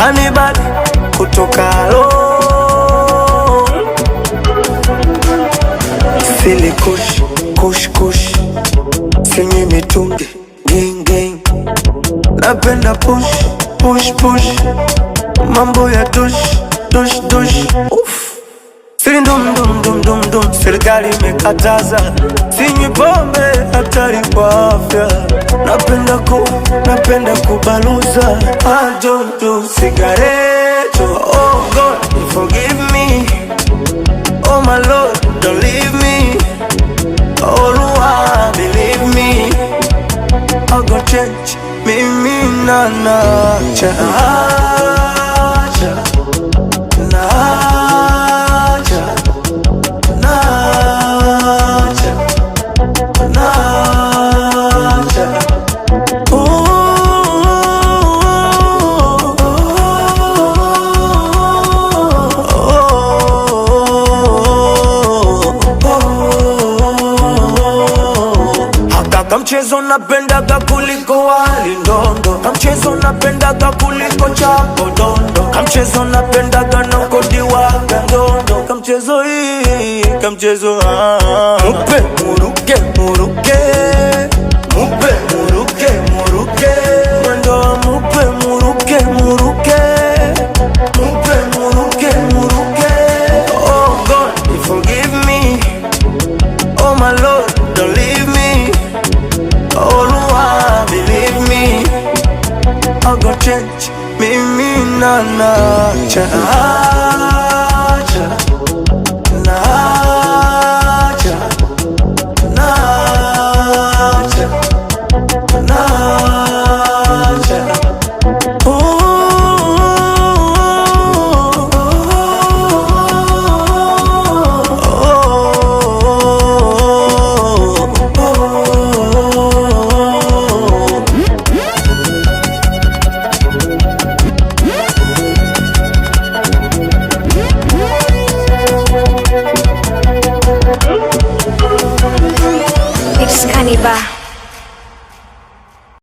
Anybody kutoka alo Fili kush, kush, kush Senye mitungi, gang, gang Napenda push, push, push Mambo ya dush, dush, dush Uff Siri ndum, dum, dum, dum, dum Serikali imekataza Sinywi pombe, hatari kwa afya Napenda kubaluza I don't do cigarette Oh God, forgive me Oh my Lord, don't leave me Oh Lord, believe me I go change, mimi na nacha Kamchezo napendaga kuliko wali ndondo Kamchezo napendaga kuliko chapo dondo Kamchezo napendaga na kodiwaga ndondo Kamchezo hii, kamchezo Mupe, muruke, muruke Mupe, muruke, muruke Mwendo wa mupe, muruke, muruke Mupe, muruke, muruke Oh God, forgive me Oh my Lord, don't leave me Oh Lord, believe me I go change, mimi na nacha